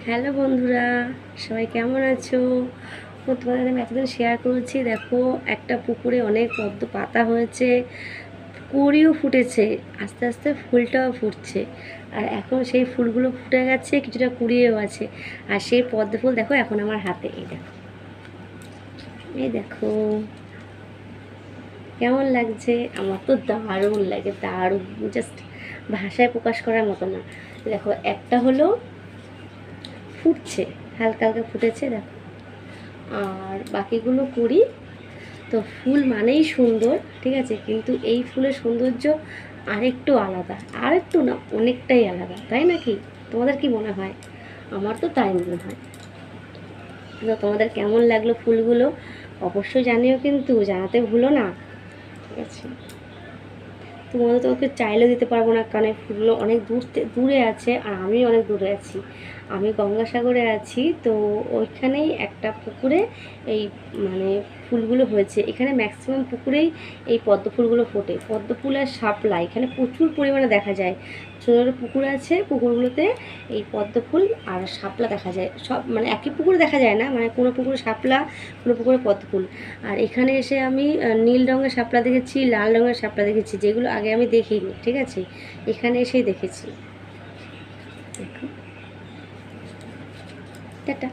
Hello বন্ধুরা, সবাই কেমন আছো? তোমাদের আমি এতদিন শেয়ার করেছি। দেখো, একটা পুকুরে অনেক পদ্ম পাতা হয়েছে, কুঁড়িও ফুটেছে, আস্তে আস্তে ফুলটাও ফুটছে। আর এখন সেই ফুলগুলো ফুটে গেছে, কিছুটা কুড়িয়েও আছে। আর সেই পদ্ম ফুল দেখো এখন আমার হাতে। এই দেখো, এই দেখো কেমন লাগছে। আমার তো দারুণ লাগে, দারুণ, জাস্ট ভাষায় প্রকাশ করার মতো না। দেখো, একটা হলো ফুটছে, হালকা হালকা ফুটেছে দেখো, আর বাকিগুলো কুড়ি। তো ফুল মানেই সুন্দর, ঠিক আছে, কিন্তু এই ফুলের সৌন্দর্য আরেকটু আলাদা, আরেকটু না, অনেকটাই আলাদা, তাই নাকি? তোমাদের কি মনে হয়? আমার তো তাই মনে হয়। তো তোমাদের কেমন লাগলো ফুলগুলো অবশ্যই জানিও, কিন্তু জানাতে ভুলো না, ঠিক আছে? তোমাদের তো ওকে চাইলেও দিতে পারবো না, কারণ এই ফুলগুলো অনেক দূরে আছে, আর আমি অনেক দূরে আছি। আমি গঙ্গাসাগরে আছি, তো ওইখানেই একটা পুকুরে এই মানে ফুলগুলো হয়েছে। এখানে ম্যাক্সিমাম পুকুরেই এই পদ্ম ফুলগুলো ফোটে। পদ্ম ফুল আর শাপলা এখানে প্রচুর পরিমাণে দেখা যায়। ছোটো ছোটো পুকুর আছে, পুকুরগুলোতে এই পদ্ম ফুল আর শাপলা দেখা যায়। সব মানে একই পুকুরে দেখা যায় না, মানে কোনো পুকুরে শাপলা, কোনো পুকুরে পদ্ম ফুল। আর এখানে এসে আমি নীল রঙের শাপলা দেখেছি, লাল রঙের শাপলা দেখেছি, যেগুলো আগে আমি দেখিনি, ঠিক আছে, এখানে এসেই দেখেছি। দেখো, টাটা।